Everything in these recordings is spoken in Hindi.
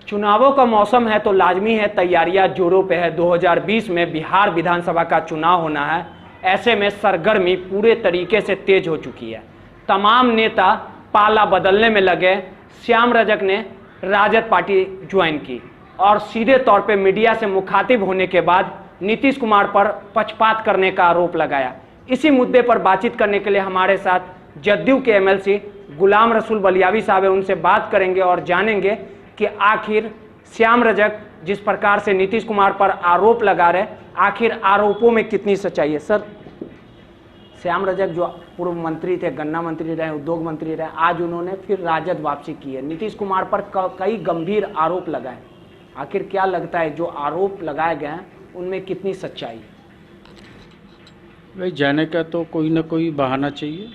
चुनावों का मौसम है तो लाजमी है तैयारियां जोरों पे है। 2020 में बिहार विधानसभा का चुनाव होना है। ऐसे में सरगर्मी पूरे तरीके से तेज हो चुकी है। तमाम नेता पाला बदलने में लगे। श्याम रजक ने राजद पार्टी ज्वाइन की और सीधे तौर पे मीडिया से मुखातिब होने के बाद नीतीश कुमार पर पक्षपात करने का आरोप लगाया। इसी मुद्दे पर बातचीत करने के लिए हमारे साथ जदयू के एमएलसी गुलाम रसूल बलियावी साहब है। उनसे बात करेंगे और जानेंगे कि आखिर श्याम रजक जिस प्रकार से नीतीश कुमार पर आरोप लगा रहे, आखिर आरोपों में कितनी सच्चाई है। सर, श्याम रजक जो पूर्व मंत्री थे, गन्ना मंत्री रहे, उद्योग मंत्री रहे, आज उन्होंने फिर राजद वापसी की है। नीतीश कुमार पर कई गंभीर आरोप लगाए। आखिर क्या लगता है जो आरोप लगाए गए हैं उनमें कितनी सच्चाई है? भाई, जाने का तो कोई ना कोई बहाना चाहिए।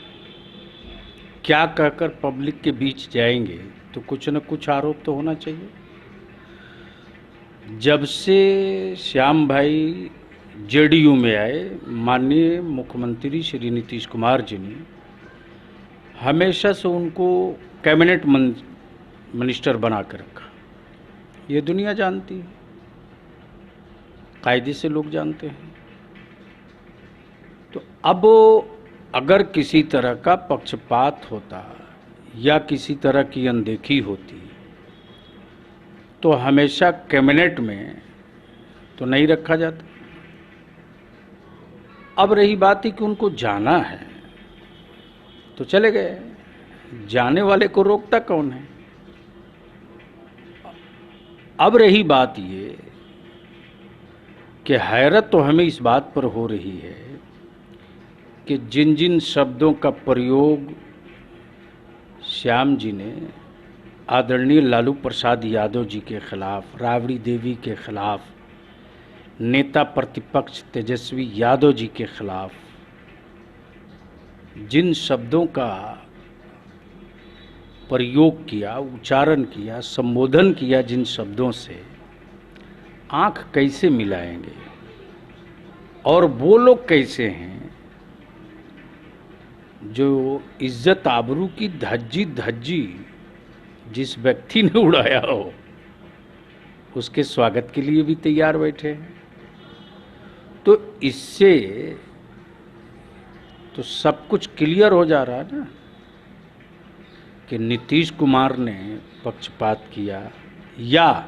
क्या कहकर पब्लिक के बीच जाएंगे तो कुछ न कुछ आरोप तो होना चाहिए। जब से श्याम भाई जेडीयू में आए, माननीय मुख्यमंत्री श्री नीतीश कुमार जी ने हमेशा से उनको कैबिनेट मिनिस्टर बना कर रखा। ये दुनिया जानती है, कायदे से लोग जानते हैं। तो अब अगर किसी तरह का पक्षपात होता या किसी तरह की अनदेखी होती तो हमेशा कैबिनेट में तो नहीं रखा जाता। अब रही बात है कि उनको जाना है तो चले गए, जाने वाले को रोकता कौन है। अब रही बात ये कि हैरत तो हमें इस बात पर हो रही है कि जिन जिन शब्दों का प्रयोग श्याम जी ने आदरणीय लालू प्रसाद यादव जी के खिलाफ, राबड़ी देवी के खिलाफ, नेता प्रतिपक्ष तेजस्वी यादव जी के खिलाफ जिन शब्दों का प्रयोग किया, उच्चारण किया, संबोधन किया, जिन शब्दों से आंख कैसे मिलाएंगे और वो लोग कैसे हैं जो इज्जत आबरू की धज्जी धज्जी जिस व्यक्ति ने उड़ाया हो उसके स्वागत के लिए भी तैयार बैठे हैं। तो इससे तो सब कुछ क्लियर हो जा रहा है ना कि नीतीश कुमार ने पक्षपात किया या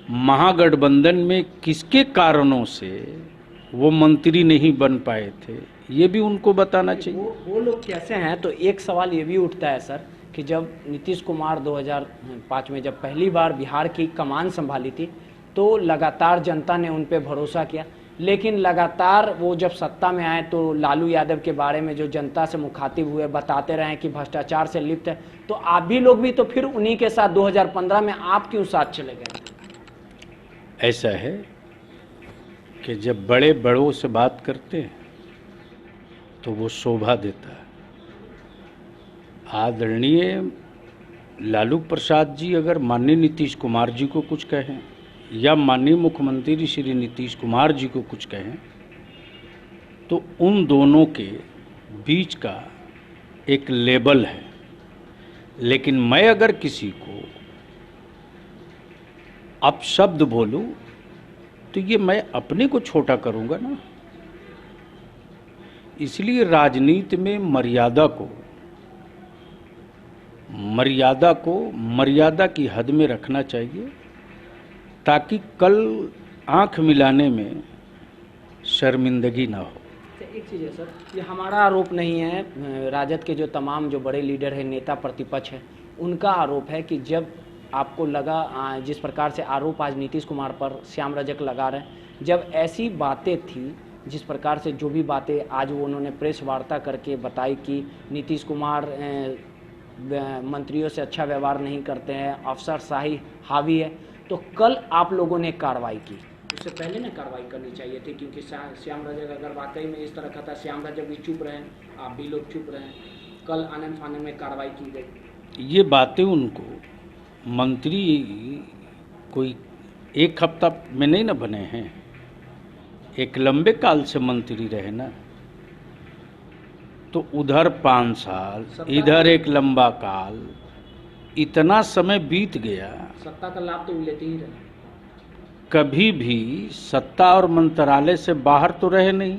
महागठबंधन में किसके कारणों से वो मंत्री नहीं बन पाए थे, ये भी उनको बताना चाहिए। वो लोग कैसे हैं? तो एक सवाल ये भी उठता है सर कि जब नीतीश कुमार 2005 में जब पहली बार बिहार की कमान संभाली थी तो लगातार जनता ने उन पे भरोसा किया, लेकिन लगातार वो जब सत्ता में आए तो लालू यादव के बारे में जो जनता से मुखातिब हुए बताते रहे कि भ्रष्टाचार से लिप्त है। तो आप भी लोग भी तो फिर उन्हीं के साथ 2015 में आप क्यों साथ चले गए? ऐसा है कि जब बड़े बड़ों से बात करते हैं तो वो शोभा देता है। आदरणीय लालू प्रसाद जी अगर माननीय नीतीश कुमार जी को कुछ कहें या माननीय मुख्यमंत्री श्री नीतीश कुमार जी को कुछ कहें तो उन दोनों के बीच का एक लेबल है। लेकिन मैं अगर किसी को अपशब्द बोलूं तो ये मैं अपने को छोटा करूंगा ना। इसलिए राजनीति में मर्यादा की हद में रखना चाहिए ताकि कल आंख मिलाने में शर्मिंदगी ना हो। एक चीज़ है सर, ये हमारा आरोप नहीं है, राजद के जो तमाम जो बड़े लीडर हैं, नेता प्रतिपक्ष हैं, उनका आरोप है कि जब आपको लगा जिस प्रकार से आरोप आज नीतीश कुमार पर श्याम रजक लगा रहे हैं, जब ऐसी बातें थी जिस प्रकार से जो भी बातें आज वो उन्होंने प्रेस वार्ता करके बताई कि नीतीश कुमार मंत्रियों से अच्छा व्यवहार नहीं करते हैं, अफसरशाही हावी है, तो कल आप लोगों ने कार्रवाई की। उससे पहले ना कार्रवाई करनी चाहिए थी, क्योंकि श्याम रजक अगर वाकई में इस तरह का था, श्याम रजक भी चुप रहे, आप भी लोग चुप रहे, कल आनन फानन में कार्रवाई की गई। ये बातें उनको मंत्री कोई एक हफ्ता में नहीं ना बने हैं, एक लंबे काल से मंत्री रहे ना। तो उधर 5 साल, इधर एक लंबा काल, इतना समय बीत गया, सत्ता का लाभ तो लेते ही रहे, कभी भी सत्ता और मंत्रालय से बाहर तो रहे नहीं।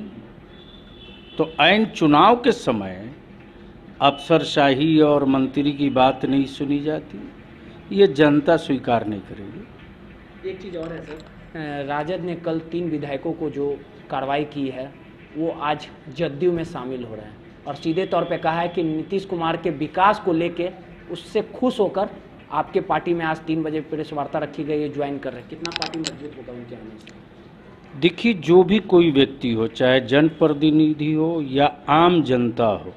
तो ऐन चुनाव के समय अफसरशाही और मंत्री की बात नहीं सुनी जाती, ये जनता स्वीकार नहीं करेगी। एक चीज़ और है सर, राजद ने कल 3 विधायकों को जो कार्रवाई की है वो आज जदयू में शामिल हो रहे हैं और सीधे तौर पे कहा है कि नीतीश कुमार के विकास को लेके उससे खुश होकर आपके पार्टी में आज 3 बजे प्रेस वार्ता रखी गई है, ज्वाइन कर रहे हैं। कितना पार्टी मजबूत होगा उनके आने से? देखिए, जो भी कोई व्यक्ति हो, चाहे जनप्रतिनिधि हो या आम जनता हो,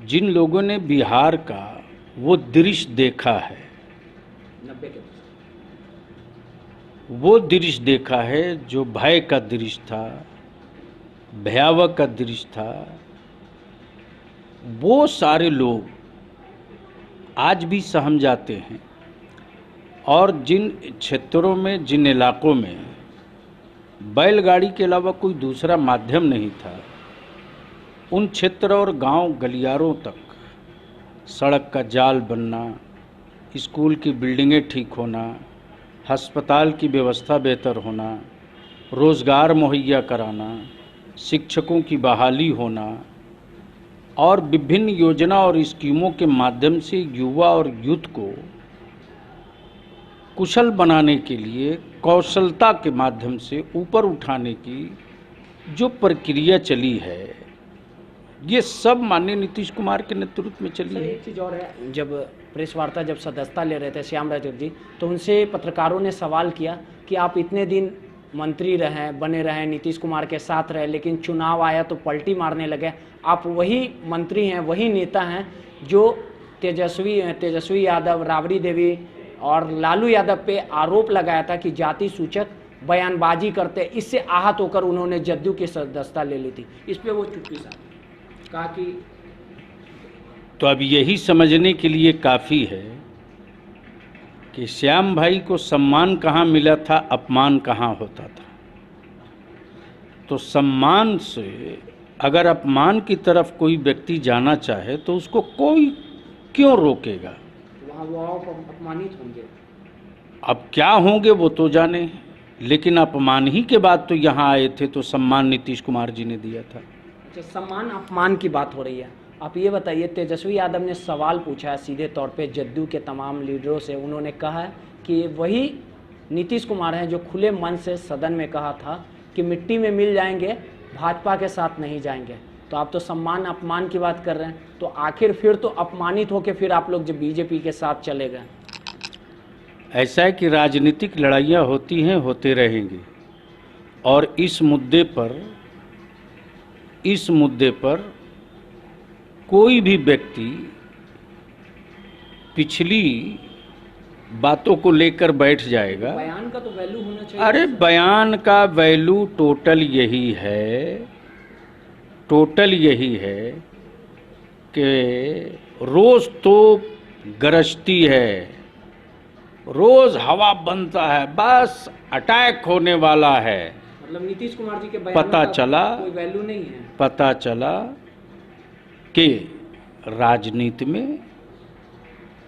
जिन लोगों ने बिहार का वो दृश्य देखा है, 90%, वो दृश्य देखा है जो भय का दृश्य था, भयावह का दृश्य था, वो सारे लोग आज भी सहम जाते हैं। और जिन क्षेत्रों में, जिन इलाकों में बैलगाड़ी के अलावा कोई दूसरा माध्यम नहीं था, उन क्षेत्र और गांव गलियारों तक सड़क का जाल बनना, स्कूल की बिल्डिंगें ठीक होना, अस्पताल की व्यवस्था बेहतर होना, रोज़गार मुहैया कराना, शिक्षकों की बहाली होना और विभिन्न योजना और स्कीमों के माध्यम से युवा और यूथ को कुशल बनाने के लिए कौशलता के माध्यम से ऊपर उठाने की जो प्रक्रिया चली है, ये सब माननीय नीतीश कुमार के नेतृत्व में चली है। एक चीज़ और है, जब प्रेस वार्ता जब सदस्यता ले रहे थे श्याम रजक जी, तो उनसे पत्रकारों ने सवाल किया कि आप इतने दिन मंत्री रहे, बने रहे, नीतीश कुमार के साथ रहे, लेकिन चुनाव आया तो पलटी मारने लगे। आप वही मंत्री हैं, वही नेता हैं जो तेजस्वी यादव, राबड़ी देवी और लालू यादव पे आरोप लगाया था कि जाति सूचक बयानबाजी करते, इससे आहत होकर उन्होंने जदयू की सदस्यता ले ली थी। इस पे वो चुप्पी साहब कहा कि तो अब यही समझने के लिए काफ़ी है कि श्याम भाई को सम्मान कहाँ मिला था, अपमान कहाँ होता था। तो सम्मान से अगर अपमान की तरफ कोई व्यक्ति जाना चाहे तो उसको कोई क्यों रोकेगा? वहाँ वो अपमानित होंगे। अब क्या होंगे वो तो जाने, लेकिन अपमान ही के बाद तो यहाँ आए थे, तो सम्मान नीतीश कुमार जी ने दिया था। अच्छा, सम्मान अपमान की बात हो रही है, आप ये बताइए, तेजस्वी यादव ने सवाल पूछा है सीधे तौर पे जदयू के तमाम लीडरों से। उन्होंने कहा है कि वही नीतीश कुमार हैं जो खुले मन से सदन में कहा था कि मिट्टी में मिल जाएंगे, भाजपा के साथ नहीं जाएंगे। तो आप तो सम्मान अपमान की बात कर रहे हैं, तो आखिर फिर तो अपमानित होकर फिर आप लोग जब बीजेपी के साथ चले गए। ऐसा है कि राजनीतिक लड़ाइयाँ होती हैं, होते रहेंगी, और इस मुद्दे पर कोई भी व्यक्ति पिछली बातों को लेकर बैठ जाएगा। बयान का तो वैल्यू होना चाहिए। अरे बयान का वैल्यू टोटल यही है कि रोज तो गरजती है, रोज हवा बनता है, बस अटैक होने वाला है। मतलब नीतीश कुमार जी के बयान पता चला, कोई वैल्यू नहीं है। पता चला कि राजनीति में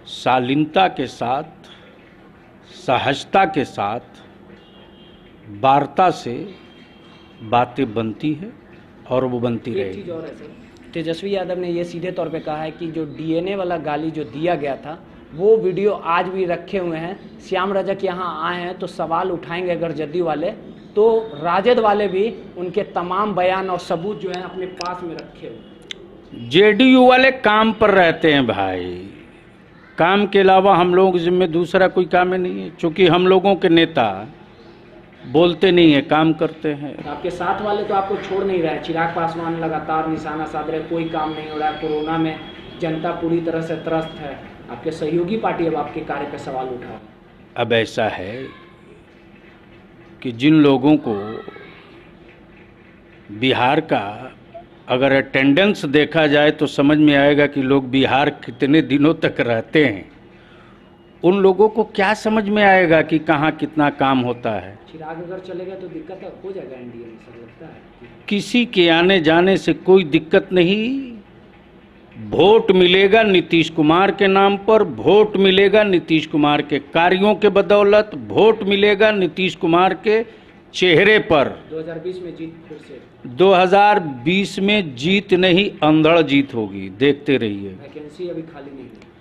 शालीनता के साथ, सहजता के साथ, वार्ता से बातें बनती है और वो बनती रहेगी। एक चीज़ और है सर, तेजस्वी यादव ने ये सीधे तौर पे कहा है कि जो डीएनए वाला गाली जो दिया गया था वो वीडियो आज भी रखे हुए हैं। श्याम रजक यहाँ आए हैं तो सवाल उठाएंगे अगर जदयू वाले, तो राजद वाले भी उनके तमाम बयान और सबूत जो हैं अपने पास में रखे हुए। जेडीयू वाले काम पर रहते हैं भाई, काम के अलावा हम लोगों के जिम्मे दूसरा कोई काम ही नहीं है। चूँकि हम लोगों के नेता बोलते नहीं है, काम करते हैं। तो आपके साथ वाले तो आपको छोड़ नहीं रहे। चिराग पासवान लगातार निशाना साध रहे, कोई काम नहीं हो रहा है। कोरोना में जनता पूरी तरह से त्रस्त है। आपके सहयोगी पार्टी अब आपके कार्य पर सवाल उठा। अब ऐसा है कि जिन लोगों को बिहार का अगर अटेंडेंस देखा जाए तो समझ में आएगा कि लोग बिहार कितने दिनों तक रहते हैं, उन लोगों को क्या समझ में आएगा कि कहाँ कितना काम होता है। चिराग अगर चलेगा तो दिक्कत हो जाएगा एनडीए में, सर लगता है। किसी के आने जाने से कोई दिक्कत नहीं, वोट मिलेगा नीतीश कुमार के नाम पर, वोट मिलेगा नीतीश कुमार के कार्यों के बदौलत, वोट मिलेगा नीतीश कुमार के चेहरे पर। 2020 में जीत फिर से 2020 में जीत नहीं, अंधड़ जीत होगी, देखते रहिए। वैकेंसी अभी खाली नहीं है।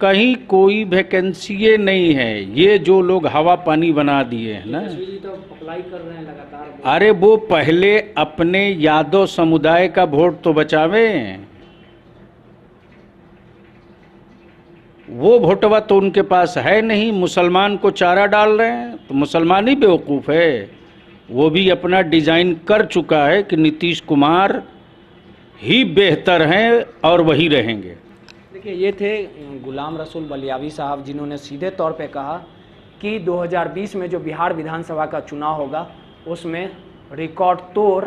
कहीं कोई वैकेंसी नहीं है, ये जो लोग हवा पानी बना दिए हैं ना। तेजस्वी जी तो अप्लाई कर रहे हैं लगातार। अरे वो पहले अपने यादव समुदाय का वोट तो बचावे, वो वोटवा तो उनके पास है नहीं। मुसलमान को चारा डाल रहे हैं, तो मुसलमान ही बेवकूफ़ है। वो भी अपना डिजाइन कर चुका है कि नीतीश कुमार ही बेहतर हैं और वही रहेंगे। देखिए, ये थे गुलाम रसूल बलियावी साहब, जिन्होंने सीधे तौर पे कहा कि 2020 में जो बिहार विधानसभा का चुनाव होगा उसमें रिकॉर्ड तोड़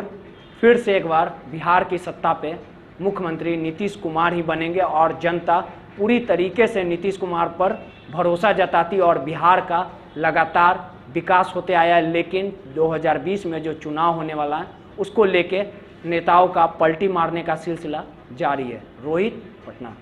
फिर से एक बार बिहार की सत्ता पे मुख्यमंत्री नीतीश कुमार ही बनेंगे और जनता पूरी तरीके से नीतीश कुमार पर भरोसा जताती और बिहार का लगातार विकास होते आया है। लेकिन 2020 में जो चुनाव होने वाला है उसको लेके नेताओं का पलटी मारने का सिलसिला जारी है। रोहित, पटना।